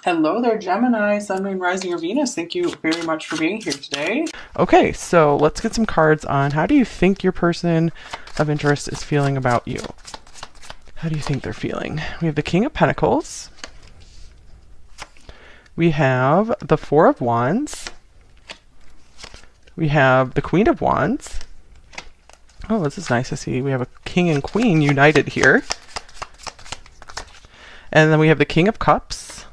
Hello there, Gemini, Sun, Moon, Rising, or Venus. Thank you very much for being here today. Okay, so let's get some cards on how do you think your person of interest is feeling about you? How do you think they're feeling? We have the King of Pentacles. We have the Four of Wands. We have the Queen of Wands. Oh, this is nice to see. We have a King and Queen united here. And then we have the King of Cups.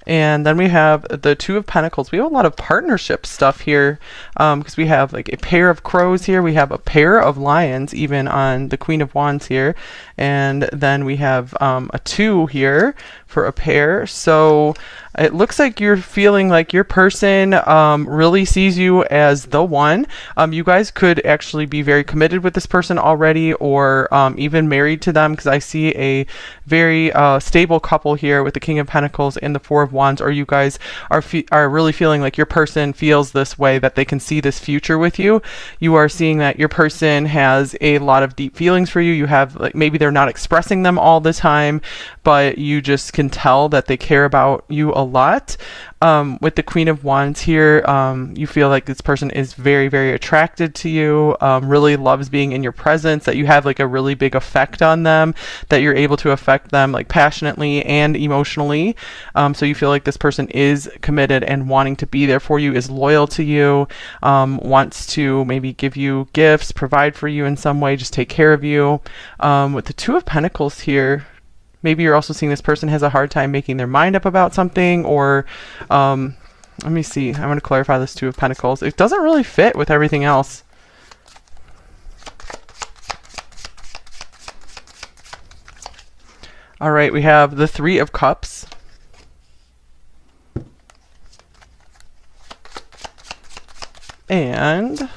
And then we have the Two of Pentacles. We have a lot of partnership stuff here because we have like a pair of crows here. We have a pair of lions even on the Queen of Wands here. And then we have a 2 here for a pair. So it looks like you're feeling like your person really sees you as the one. You guys could actually be very committed with this person already, or even married to them, because I see a very stable couple here with the King of Pentacles and the Four of Wands, or you guys are really feeling like your person feels this way, that they can see this future with you. You are seeing that your person has a lot of deep feelings for you. You have, like, maybe they're not expressing them all the time, but you just can tell that they care about you a lot. With the Queen of Wands here, you feel like this person is very, very attracted to you, really loves being in your presence, that you have like a really big effect on them, that you're able to affect them like passionately and emotionally. So you feel like this person is committed and wanting to be there for you, is loyal to you, wants to maybe give you gifts, provide for you in some way, just take care of you. With the Two of Pentacles here, maybe you're also seeing this person has a hard time making their mind up about something, or let me see. I'm going to clarify this Two of Pentacles. It doesn't really fit with everything else. All right, we have the Three of Cups. And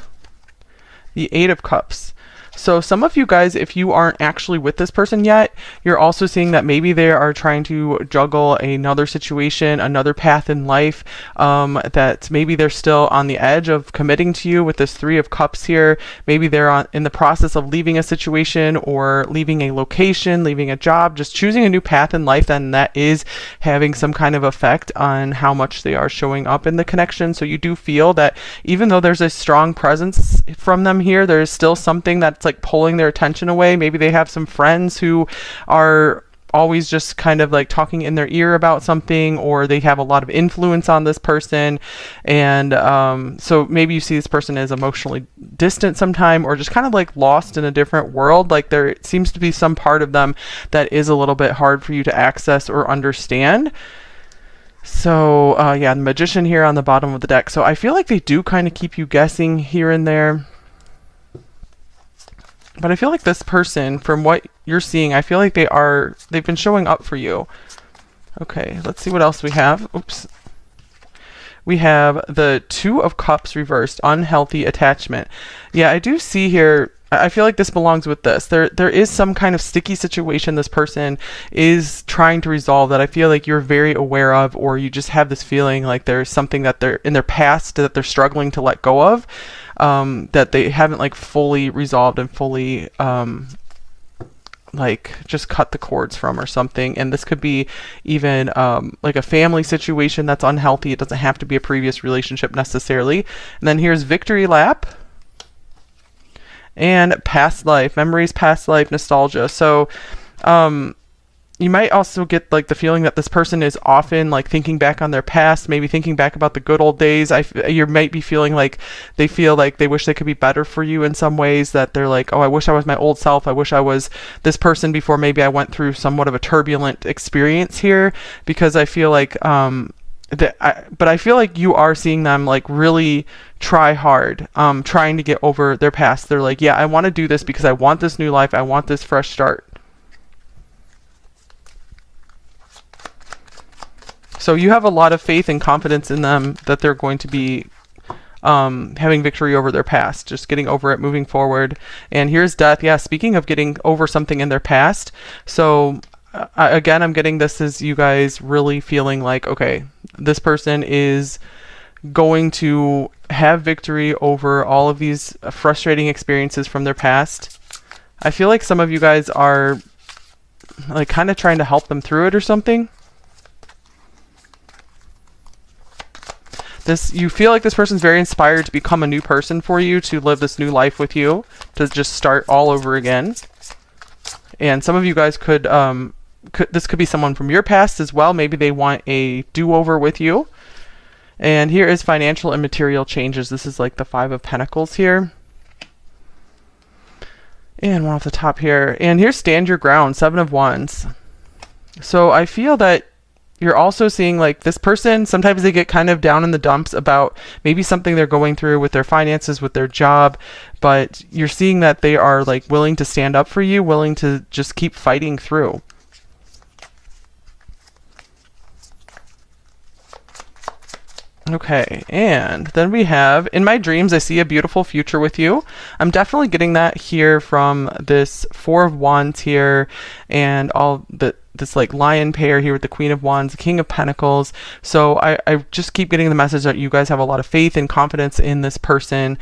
the Eight of Cups. So some of you guys, if you aren't actually with this person yet, you're also seeing that maybe they are trying to juggle another situation, another path in life, that maybe they're still on the edge of committing to you with this Three of Cups here. Maybe they're in the process of leaving a situation, or leaving a location, leaving a job, just choosing a new path in life, and that is having some kind of effect on how much they are showing up in the connection. So you do feel that even though there's a strong presence from them here, there's still something that's like pulling their attention away. Maybe they have some friends who are always just kind of like talking in their ear about something, or they have a lot of influence on this person. And so maybe you see this person as emotionally distant sometime, or just kind of like lost in a different world. Like there seems to be some part of them that is a little bit hard for you to access or understand. So yeah, the Magician here on the bottom of the deck. So I feel like they do kind of keep you guessing here and there. But I feel like this person, from what you're seeing, I feel like they've been showing up for you. Okay, let's see what else we have. Oops. We have the Two of Cups reversed, unhealthy attachment. Yeah, I do see here, I feel like this belongs with this. There is some kind of sticky situation this person is trying to resolve, that I feel like you're very aware of, or you just have this feeling like there's something that they're in their past that they're struggling to let go of, that they haven't like fully resolved and fully like just cut the cords from, or something. And this could be even like a family situation that's unhealthy. It doesn't have to be a previous relationship necessarily. And then here's Victory Lap and past life memories, past life nostalgia. So you might also get like the feeling that this person is often like thinking back on their past, maybe thinking back about the good old days. You might be feeling like they feel like they wish they could be better for you in some ways, that they're like, oh, I wish I was my old self. I wish I was this person before maybe I went through somewhat of a turbulent experience here, because I feel like but I feel like you are seeing them like really try hard, trying to get over their past. They're like, yeah, I want to do this because I want this new life. I want this fresh start. So you have a lot of faith and confidence in them that they're going to be having victory over their past, just getting over it, moving forward. And here's Death. Yeah, speaking of getting over something in their past. So again, I'm getting this as you guys really feeling like, okay, this person is going to have victory over all of these frustrating experiences from their past. I feel like some of you guys are like kind of trying to help them through it or something. You feel like this person's very inspired to become a new person for you, to live this new life with you, to just start all over again. And some of you guys this could be someone from your past as well. Maybe they want a do-over with you. And here is financial and material changes. This is like the 5 of Pentacles here. And one off the top here. And here's stand your ground, 7 of Wands. So I feel that you're also seeing like this person, sometimes they get kind of down in the dumps about maybe something they're going through with their finances, with their job, but you're seeing that they are like willing to stand up for you, willing to just keep fighting through. Okay, and then we have, in my dreams, I see a beautiful future with you. I'm definitely getting that here from this 4 of Wands here, and this like lion pair here with the Queen of Wands, the King of Pentacles. So I just keep getting the message that you guys have a lot of faith and confidence in this person,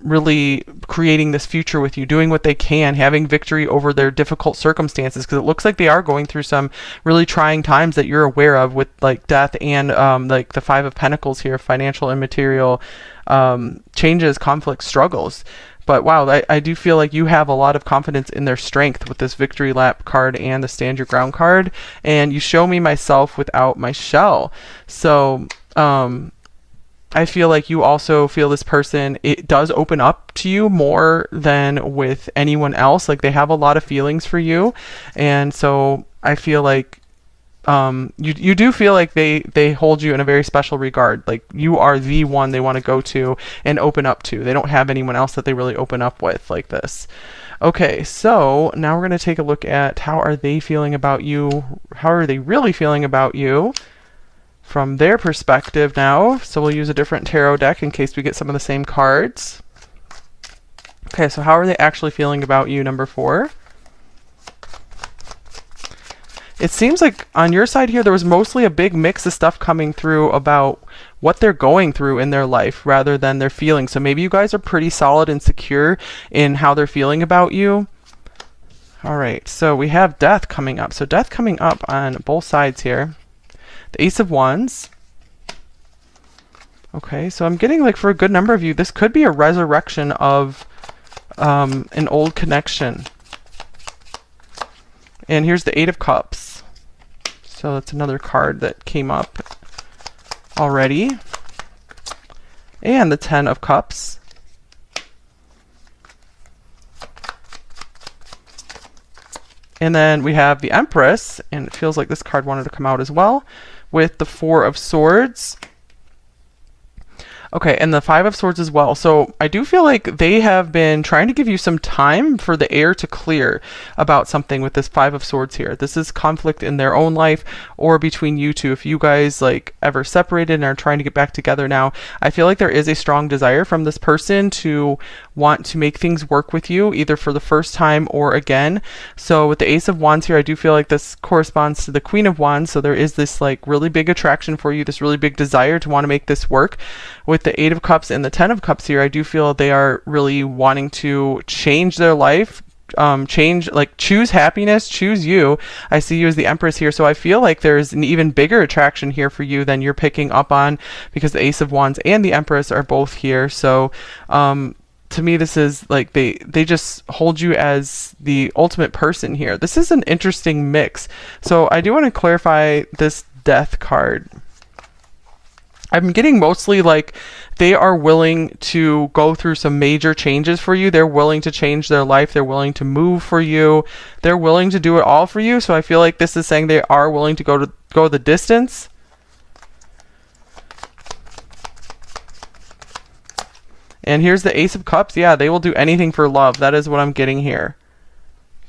really creating this future with you, doing what they can, having victory over their difficult circumstances, because it looks like they are going through some really trying times that you're aware of, with like death and like the 5 of Pentacles here, financial and material changes, conflicts, struggles. But wow, I do feel like you have a lot of confidence in their strength with this victory lap card and the stand your ground card, and you show me myself without my shell. So I feel like you also feel this person, it does open up to you more than with anyone else. Like they have a lot of feelings for you. And so I feel like you do feel like they hold you in a very special regard. Like you are the one they want to go to and open up to. They don't have anyone else that they really open up with like this. Okay, so now we're going to take a look at how are they feeling about you? How are they really feeling about you from their perspective now? So we'll use a different tarot deck in case we get some of the same cards. Okay, so how are they actually feeling about you, number 4? It seems like on your side here, there was mostly a big mix of stuff coming through about what they're going through in their life rather than their feelings. So maybe you guys are pretty solid and secure in how they're feeling about you. All right, so we have death coming up. So death coming up on both sides here. The Ace of Wands. Okay, so I'm getting like for a good number of you, this could be a resurrection of an old connection. And here's the 8 of Cups. So that's another card that came up already. And the 10 of Cups. And then we have the Empress, and it feels like this card wanted to come out as well, with the 4 of Swords. Okay, and the 5 of Swords as well. So I do feel like they have been trying to give you some time for the air to clear about something with this 5 of Swords here. This is conflict in their own life or between you two. If you guys like ever separated and are trying to get back together now, I feel like there is a strong desire from this person to want to make things work with you, either for the first time or again. So with the Ace of Wands here, I do feel like this corresponds to the Queen of Wands. So there is this like really big attraction for you, this really big desire to want to make this work. With the 8 of Cups and the 10 of Cups here, I do feel they are really wanting to change their life, choose happiness, choose you. I see you as the Empress here, so I feel like there's an even bigger attraction here for you than you're picking up on, because the Ace of Wands and the Empress are both here. So to me, this is like they just hold you as the ultimate person here. This is an interesting mix. So I do want to clarify this Death card. I'm getting mostly like they are willing to go through some major changes for you. They're willing to change their life. They're willing to move for you. They're willing to do it all for you. So I feel like this is saying they are willing to go the distance. And here's the Ace of Cups. Yeah, they will do anything for love. That is what I'm getting here.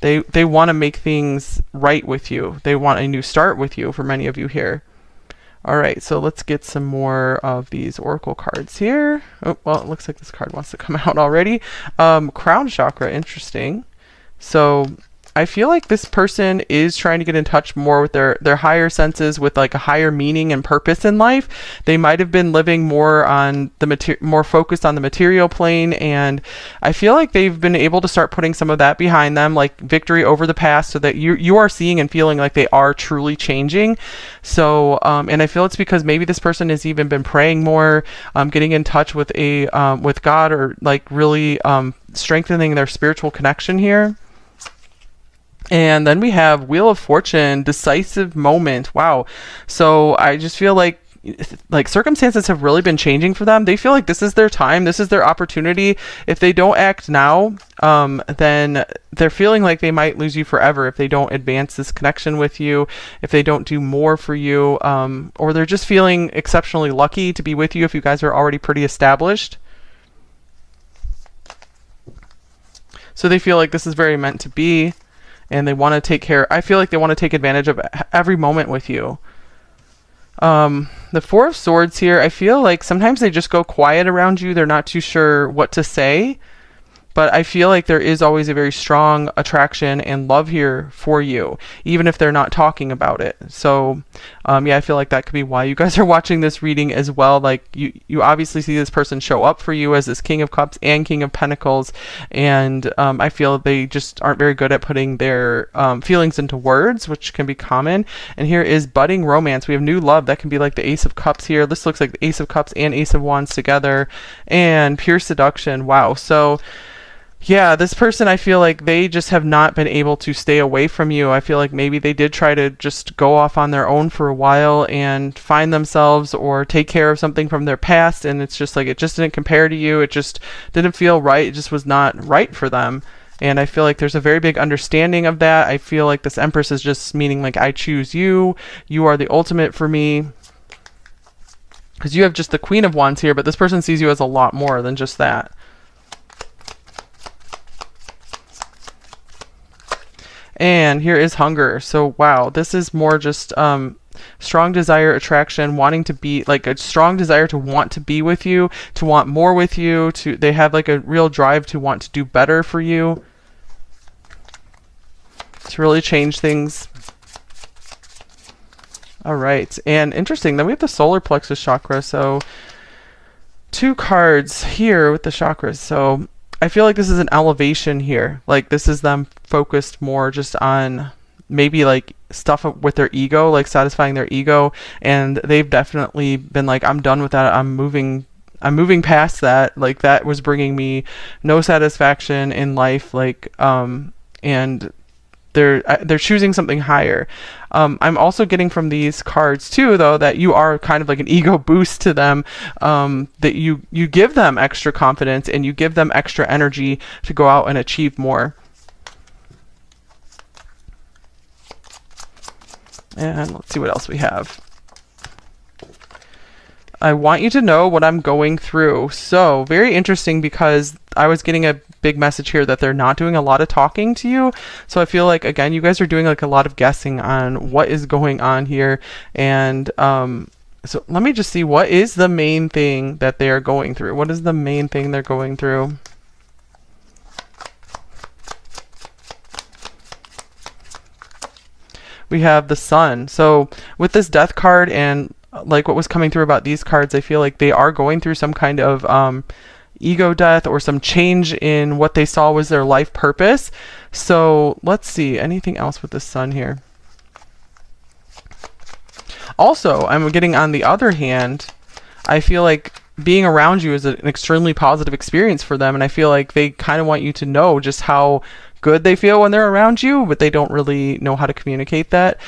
They want to make things right with you. They want a new start with you for many of you here. All right, so let's get some more of these oracle cards here. Oh, well, it looks like this card wants to come out already. Crown chakra, interesting. So I feel like this person is trying to get in touch more with their higher senses, with like a higher meaning and purpose in life. They might have been living more on the more focused on the material plane, and I feel like they've been able to start putting some of that behind them, like victory over the past, so that you are seeing and feeling like they are truly changing. So and I feel it's because maybe this person has even been praying more, getting in touch with with God, or like really strengthening their spiritual connection here. And then we have Wheel of Fortune, decisive moment. Wow. So I just feel like circumstances have really been changing for them. They feel like this is their time. This is their opportunity. If they don't act now, then they're feeling like they might lose you forever if they don't advance this connection with you, if they don't do more for you, or they're just feeling exceptionally lucky to be with you if you guys are already pretty established. So they feel like this is very meant to be. And they want to take care. I feel like they want to take advantage of every moment with you. The Four of Swords here, I feel like sometimes they just go quiet around you. They're not too sure what to say. But I feel like there is always a very strong attraction and love here for you, even if they're not talking about it. So, yeah, I feel like that could be why you guys are watching this reading as well. Like, you obviously see this person show up for you as this King of Cups and King of Pentacles, and I feel they just aren't very good at putting their feelings into words, which can be common. And here is budding romance. We have new love. That can be like the Ace of Cups here. This looks like the Ace of Cups and Ace of Wands together, and pure seduction. Wow. So, yeah, this person, I feel like they just have not been able to stay away from you. I feel like maybe they did try to just go off on their own for a while and find themselves or take care of something from their past, and it's just like it just didn't compare to you. It just didn't feel right. It just was not right for them. And I feel like there's a very big understanding of that. I feel like this Empress is just meaning like, I choose you. You are the ultimate for me. Because you have just the Queen of Wands here, but this person sees you as a lot more than just that. And here is hunger. So wow, this is more just strong desire, attraction, wanting to be, like a strong desire to want to be with you, to want more with you, they have like a real drive to want to do better for you, to really change things. All right, and interesting, then we have the solar plexus chakra. So 2 cards here with the chakras. So I feel like this is an elevation here. Like this is them focused more just on maybe like stuff with their ego, like satisfying their ego. And they've definitely been like, I'm done with that. I'm moving past that. Like that was bringing me no satisfaction in life. Like, and they're choosing something higher. I'm also getting from these cards too, though, that you are kind of like an ego boost to them, that you give them extra confidence and you give them extra energy to go out and achieve more. And let's see what else we have. I want you to know what I'm going through. So very interesting, because I was getting a big message here that they're not doing a lot of talking to you. So I feel like, again, you guys are doing like a lot of guessing on what is going on here. And so let me just see, what is the main thing that they are going through? What is the main thing they're going through? We have the Sun. So with this Death card and like what was coming through about these cards, I feel like they are going through some kind of ego death or some change in what they saw was their life purpose. So let's see, anything else with the Sun here? Also, I'm getting, on the other hand, I feel like being around you is an extremely positive experience for them, and I feel like they kind of want you to know just how good they feel when they're around you, but they don't really know how to communicate that.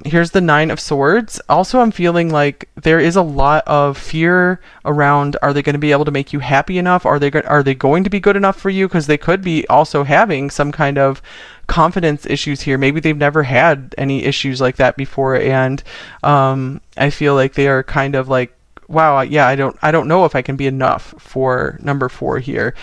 Here's the Nine of Swords. Also, I'm feeling like there is a lot of fear around, are they going to be able to make you happy enough? Are they going to be good enough for you? Because they could be also having some kind of confidence issues here. Maybe they've never had any issues like that before, and I feel like they are kind of like, wow, yeah, I don't know if I can be enough for number 4 here.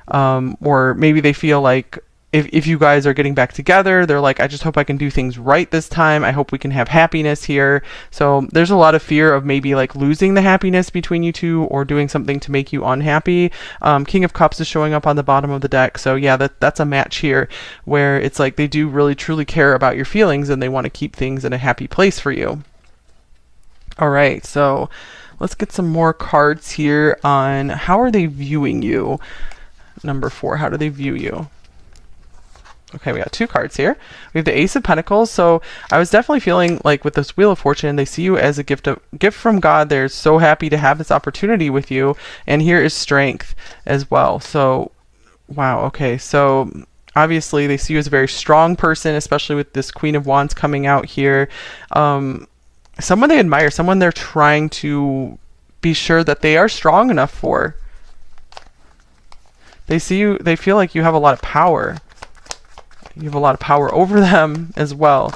Or maybe they feel like if you guys are getting back together, they're like, I just hope I can do things right this time. I hope we can have happiness here. So there's a lot of fear of maybe like losing the happiness between you two or doing something to make you unhappy. King of Cups is showing up on the bottom of the deck. So yeah, that's a match here where it's like they do really truly care about your feelings and they want to keep things in a happy place for you. All right, so let's get some more cards here on how are they viewing you. Number 4, how do they view you? Okay, we got 2 cards here. We have the Ace of Pentacles. So I was definitely feeling like with this Wheel of Fortune, they see you as a gift from God. They're so happy to have this opportunity with you. And here is Strength as well. So, wow, okay. So obviously they see you as a very strong person, especially with this Queen of Wands coming out here. Someone they admire, someone they're trying to be sure that they are strong enough for. They see you, they feel like you have a lot of power. You have a lot of power over them as well.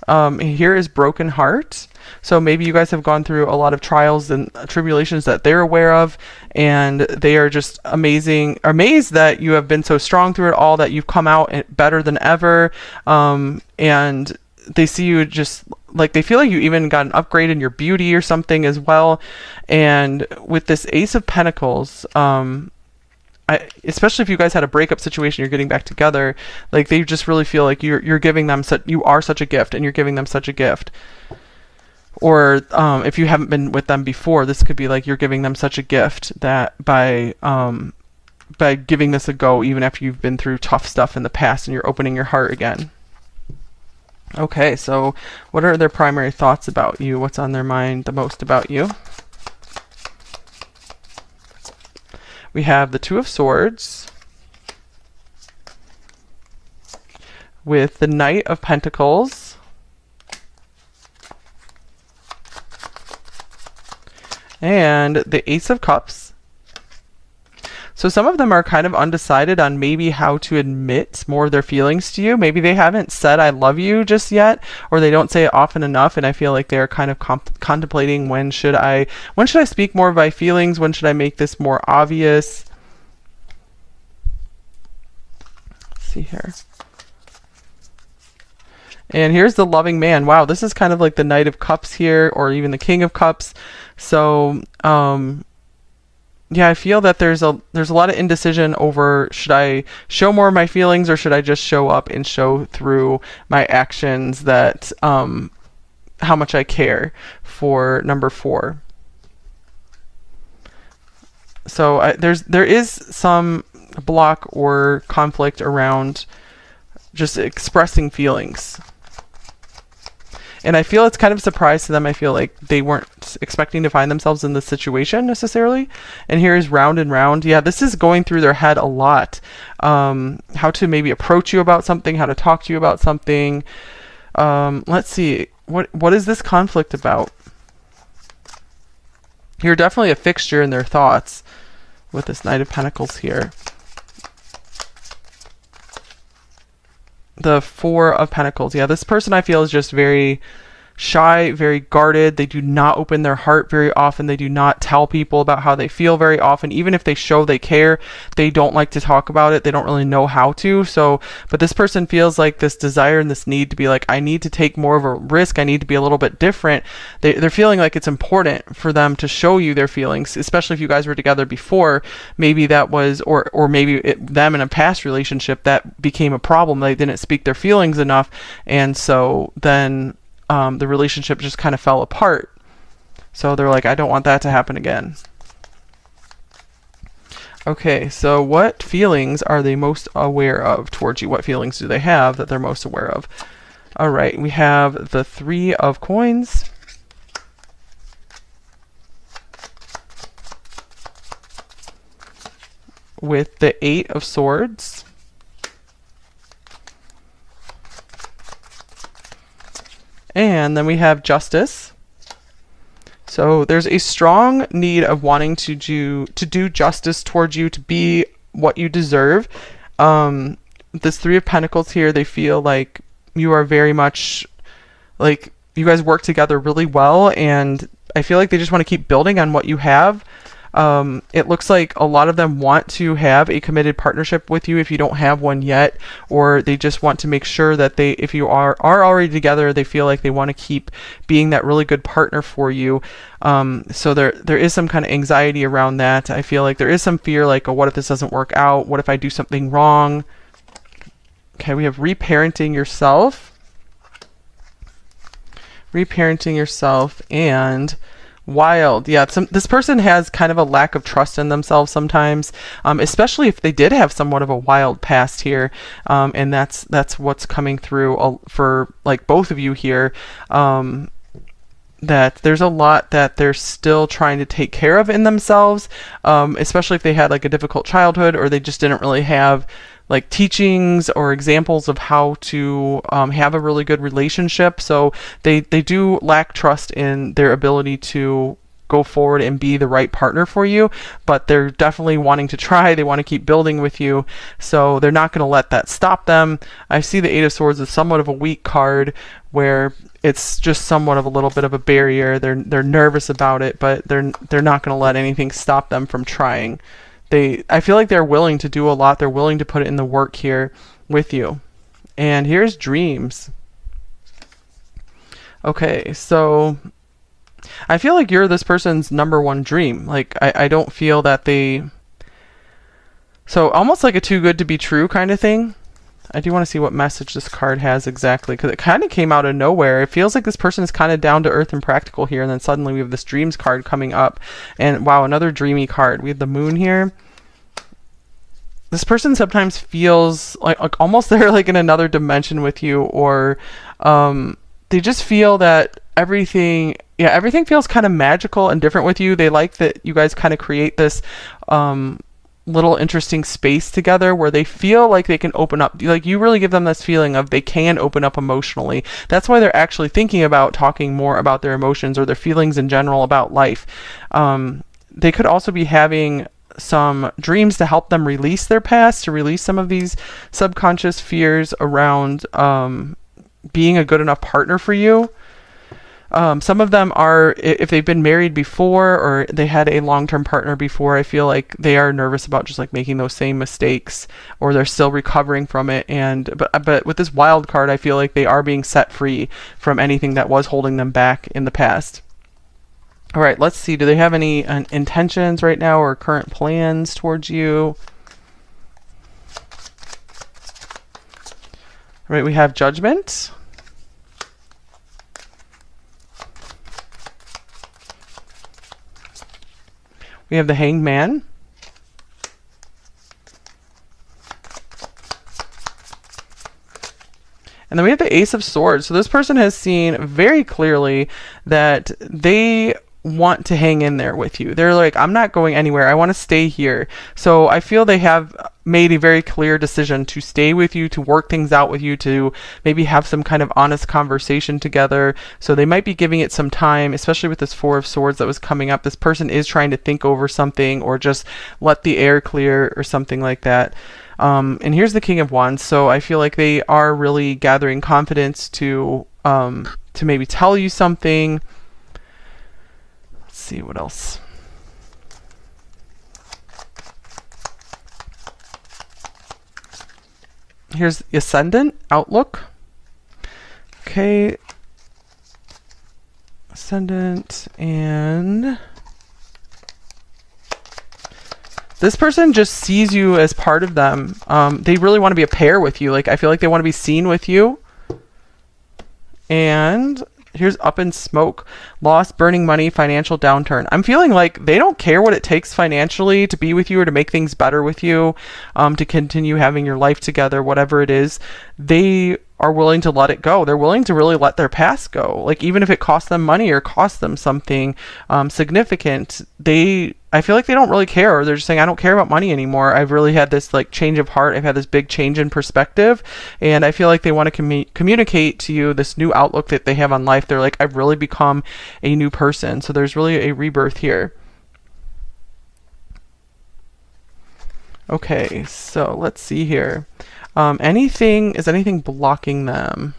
Here is Broken Heart. So maybe you guys have gone through a lot of trials and tribulations that they're aware of, and they are just amazed that you have been so strong through it all, that you've come out better than ever. And they see you just like, they feel like you even got an upgrade in your beauty or something as well. And with this Ace of Pentacles, especially if you guys had a breakup situation, you're getting back together, like they just really feel like you're giving them you are such a gift, and you're giving them such a gift. Or if you haven't been with them before, this could be like you're giving them such a gift that by giving this a go, even after you've been through tough stuff in the past, and you're opening your heart again. Okay, so what are their primary thoughts about you? What's on their mind the most about you? We have the Two of Swords with the Knight of Pentacles and the Ace of Cups. So some of them are kind of undecided on maybe how to admit more of their feelings to you. Maybe they haven't said I love you just yet, or they don't say it often enough, and I feel like they're kind of contemplating when should I speak more of my feelings? When should I make this more obvious? Let's see here. And here's the Loving Man. Wow, this is kind of like the Knight of Cups here, or even the King of Cups. So yeah, I feel that there's a lot of indecision over, should I show more of my feelings, or should I just show up and show through my actions that how much I care for number 4. So there is some block or conflict around just expressing feelings. And I feel it's kind of a surprise to them. I feel like they weren't expecting to find themselves in this situation necessarily. And here is Round and Round. Yeah, this is going through their head a lot. How to maybe approach you about something, how to talk to you about something. Let's see. What is this conflict about? You're definitely a fixture in their thoughts with this Knight of Pentacles here. The Four of Pentacles. Yeah, this person I feel is just very shy, very guarded. They do not open their heart very often. They do not tell people about how they feel very often. Even if they show they care, they don't like to talk about it. They don't really know how to. So, but this person feels like this desire and this need to be like, I need to take more of a risk. I need to be a little bit different. They're feeling like it's important for them to show you their feelings, especially if you guys were together before. Maybe that was, or maybe them in a past relationship that became a problem. They didn't speak their feelings enough. And so then the relationship just kind of fell apart. So they're like, I don't want that to happen again. Okay, so what feelings are they most aware of towards you? What feelings do they have that they're most aware of? All right, we have the Three of Coins. With the Eight of Swords. And then we have Justice. So there's a strong need of wanting to do justice towards you, to be what you deserve. This Three of Pentacles here, they feel like you are very much like you guys work together really well, and I feel like they just want to keep building on what you have. It looks like a lot of them want to have a committed partnership with you if you don't have one yet, or they just want to make sure that if you are already together, they feel like they want to keep being that really good partner for you. So there is some kind of anxiety around that. I feel like there is some fear, like, oh, what if this doesn't work out? What if I do something wrong? Okay, we have reparenting yourself. Reparenting yourself and wild. Yeah, this person has kind of a lack of trust in themselves sometimes, especially if they did have somewhat of a wild past here, and that's what's coming through for like both of you here. That there's a lot that they're still trying to take care of in themselves, especially if they had like a difficult childhood, or they just didn't really have like teachings or examples of how to have a really good relationship. So they do lack trust in their ability to go forward and be the right partner for you, but they're definitely wanting to try. They want to keep building with you, so they're not going to let that stop them. I see the Eight of Swords as somewhat of a weak card, where it's just somewhat of a little bit of a barrier. They're nervous about it, but they're not going to let anything stop them from trying. I feel like they're willing to do a lot. They're willing to put it in the work here with you. And here's dreams. Okay, so I feel like you're this person's number one dream. Like, I don't feel that so almost like a too good to be true kind of thing. I do want to see what message this card has exactly, because it kind of came out of nowhere. It feels like this person is kind of down to earth and practical here, and then suddenly we have this dreams card coming up. And wow, another dreamy card. We have the moon here. This person sometimes feels like almost they're like in another dimension with you, or they just feel that everything feels kind of magical and different with you. They like that you guys kind of create this little interesting space together where they feel like they can open up. Like, you really give them this feeling of they can open up emotionally. That's why they're actually thinking about talking more about their emotions or their feelings in general about life. They could also be having some dreams to help them release their past, to release some of these subconscious fears around being a good enough partner for you. Some of them are, if they've been married before or they had a long-term partner before, I feel like they are nervous about just like making those same mistakes, or they're still recovering from it. But with this wild card, I feel like they are being set free from anything that was holding them back in the past. All right, let's see. Do they have any intentions right now or current plans towards you? All right, we have Judgment. We have the Hanged Man. And then we have the Ace of Swords. So this person has seen very clearly that they want to hang in there with you. They're like, I'm not going anywhere. I want to stay here. So I feel they have made a very clear decision to stay with you, to work things out with you, to maybe have some kind of honest conversation together. So they might be giving it some time, especially with this Four of Swords that was coming up. This person is trying to think over something or just let the air clear or something like that. And here's the King of Wands. So I feel like they are really gathering confidence to maybe tell you something. Let's see what else. Here's the Ascendant outlook. Okay. Ascendant, and this person just sees you as part of them. They really want to be a pair with you. Like, I feel like they want to be seen with you. And here's Up in Smoke. Loss, burning money, financial downturn. I'm feeling like they don't care what it takes financially to be with you or to make things better with you, to continue having your life together, whatever it is. They are willing to let it go. They're willing to really let their past go. Like, even if it costs them money or costs them something significant, I feel like they don't really care. Or they're just saying, I don't care about money anymore. I've really had this like change of heart. I've had this big change in perspective. And I feel like they want to communicate to you this new outlook that they have on life. They're like, I've really become a new person. So there's really a rebirth here. Okay, so let's see here. Is anything blocking them?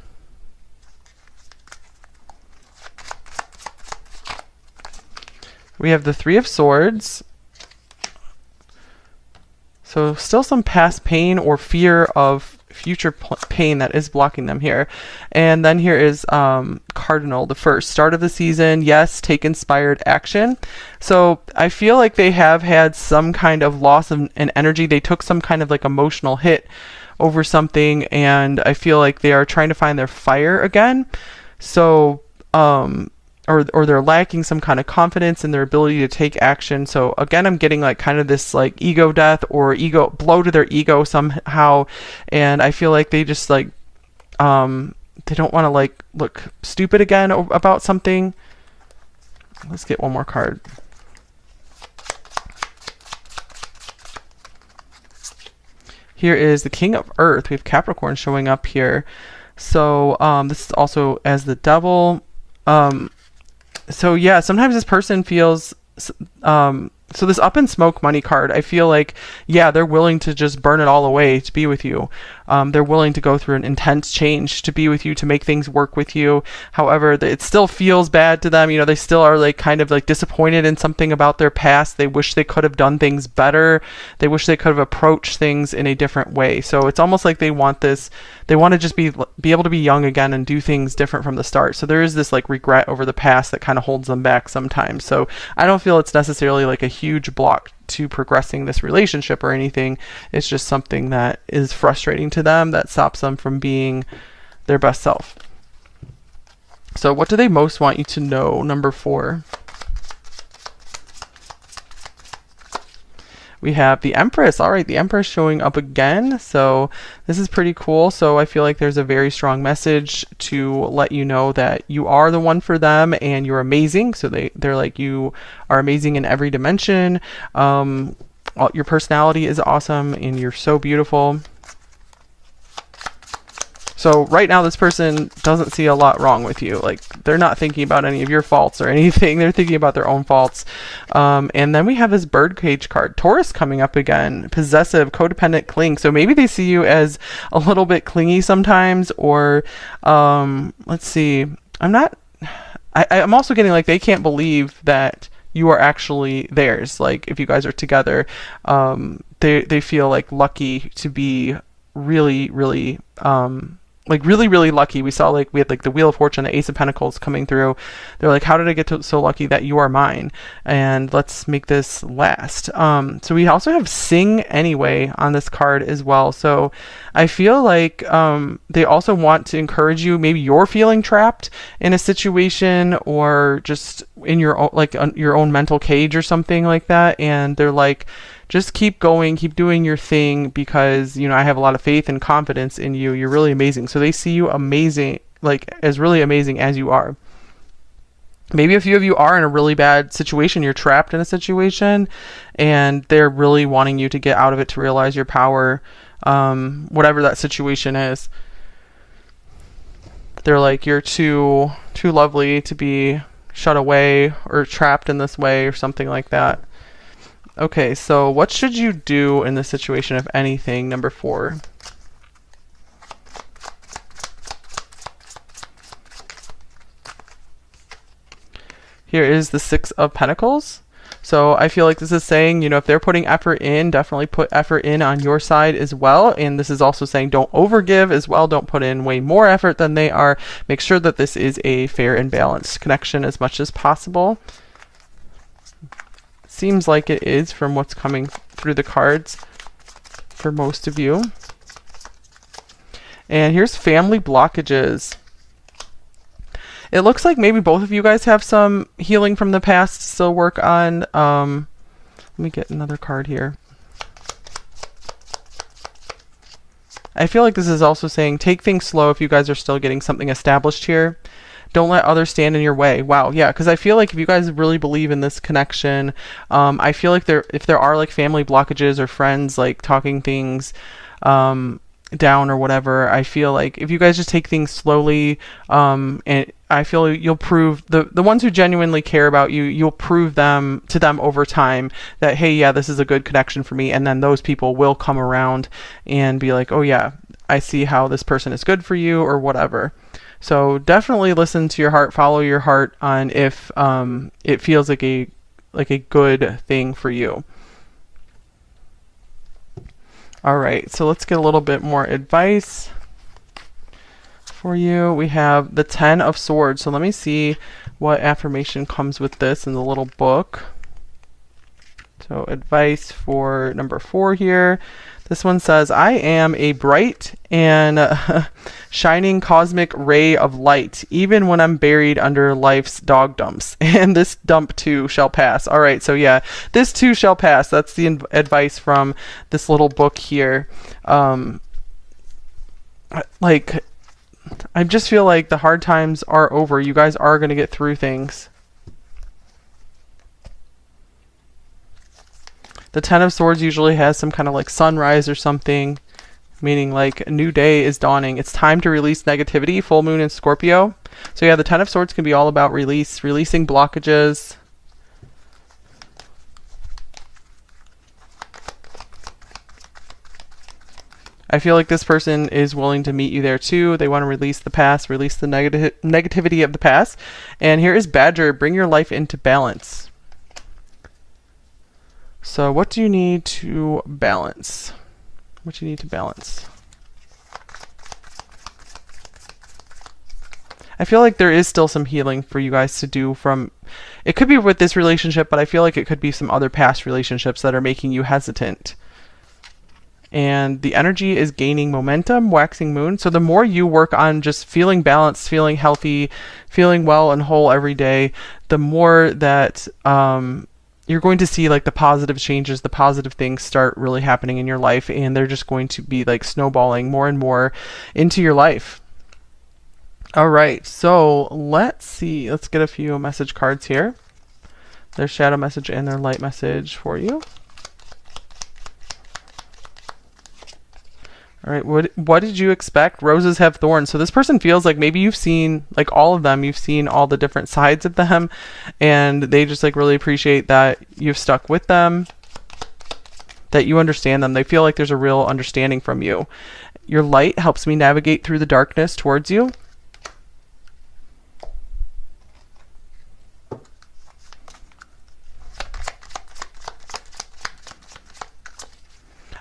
We have the Three of Swords, So still some past pain or fear of future pain that is blocking them here. And then here is Cardinal, the first. Start of the season, yes, take inspired action. So I feel like they have had some kind of loss of an energy. They took some kind of like emotional hit over something, and I feel like they are trying to find their fire again. So or they're lacking some kind of confidence in their ability to take action. So again, I'm getting like kind of this like ego death or ego blow to their ego somehow, and I feel like they just like they don't want to like look stupid again about something. Let's get one more card. Here is the King of Earth. We have Capricorn showing up here. So this is also as the Devil. So yeah, sometimes this person feels so this up in smoke money card, I feel like, yeah, they're willing to just burn it all away to be with you. They're willing to go through an intense change to be with you, to make things work with you. However, it still feels bad to them. You know, they still are like kind of like disappointed in something about their past. They wish they could have done things better. They wish they could have approached things in a different way. So it's almost like they want this, they want to just be able to be young again and do things different from the start. So there is this like regret over the past that kind of holds them back sometimes. So I don't feel it's necessarily like a huge block to progressing this relationship or anything. It's just something that is frustrating to them that stops them from being their best self. So what do they most want you to know? Number 4. We have the Empress. All right, the Empress showing up again. So this is pretty cool. So I feel like there's a very strong message to let you know that you are the one for them and you're amazing. So they're like, you are amazing in every dimension. Your personality is awesome and you're so beautiful. So right now this person doesn't see a lot wrong with you. Like, they're not thinking about any of your faults or anything. They're thinking about their own faults. And then we have this birdcage card. Taurus coming up again. Possessive, codependent, cling. So maybe they see you as a little bit clingy sometimes, or let's see. I'm also getting like they can't believe that you are actually theirs. Like, if you guys are together, they feel like lucky to be really, really really lucky. We saw like we had like the Wheel of Fortune, the Ace of Pentacles coming through. They're like, how did I get so lucky that you are mine? And let's make this last. So we also have Sing Anyway on this card as well. So I feel like they also want to encourage you. Maybe you're feeling trapped in a situation or just in your own, like your own mental cage or something like that. And they're like, just keep going, keep doing your thing, because, you know, I have a lot of faith and confidence in you. You're really amazing. So they see you amazing, like as really amazing as you are. Maybe a few of you are in a really bad situation. You're trapped in a situation and they're really wanting you to get out of it, to realize your power, whatever that situation is. They're like, you're too lovely to be shut away or trapped in this way or something like that. Okay, so what should you do in this situation, if anything? Number 4. Here is the 6 of Pentacles. So I feel like this is saying, you know, if they're putting effort in, definitely put effort in on your side as well. And this is also saying don't overgive as well. Don't put in way more effort than they are. Make sure that this is a fair and balanced connection as much as possible. Seems like it is from what's coming through the cards for most of you. And here's family blockages. It looks like maybe both of you guys have some healing from the past to still work on. Let me get another card here. I feel like this is also saying take things slow if you guys are still getting something established here. Don't let others stand in your way. Wow, yeah, because I feel like if you guys really believe in this connection, I feel like if there are like family blockages or friends like talking things down or whatever, I feel like if you guys just take things slowly, and I feel you'll prove the ones who genuinely care about you, you'll prove them to them over time that, hey, yeah, this is a good connection for me, and then those people will come around and be like, oh yeah, I see how this person is good for you or whatever. So definitely listen to your heart, follow your heart on if it feels like a good thing for you. All right, so let's get a little bit more advice for you. We have the 10 of Swords. So let me see what affirmation comes with this in the little book. So advice for number 4 here. This one says, I am a bright and shining cosmic ray of light, even when I'm buried under life's dog dumps. And this dump too shall pass. All right, so yeah, this too shall pass. That's the advice from this little book here. Like, I just feel like the hard times are over. You guys are going to get through things. The 10 of Swords usually has some kind of like sunrise or something, meaning like a new day is dawning. It's time to release negativity, full moon in Scorpio. So yeah, the 10 of Swords can be all about releasing blockages. I feel like this person is willing to meet you there too. They want to release the past, release the negativity of the past. And here is Badger, bring your life into balance. So what do you need to balance? What do you need to balance? I feel like there is still some healing for you guys to do from, it could be with this relationship, but I feel like it could be some other past relationships that are making you hesitant. And the energy is gaining momentum, waxing moon. So the more you work on just feeling balanced, feeling healthy, feeling well and whole every day, the more that you're going to see like the positive changes, the positive things start really happening in your life, and they're just going to be like snowballing more and more into your life. All right, so let's see. Let's get a few message cards here. Their shadow message and their light message for you. All right, what did you expect? Roses have thorns. So this person feels like maybe you've seen like all of them. You've seen all the different sides of them, and they just like really appreciate that you've stuck with them, that you understand them. They feel like there's a real understanding from you. Your light helps me navigate through the darkness towards you.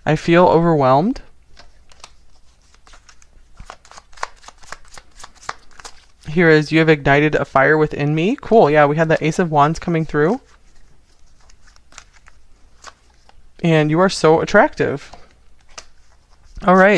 I feel overwhelmed. Here is, you have ignited a fire within me. Cool. Yeah, we had the Ace of Wands coming through. And you are so attractive. All right.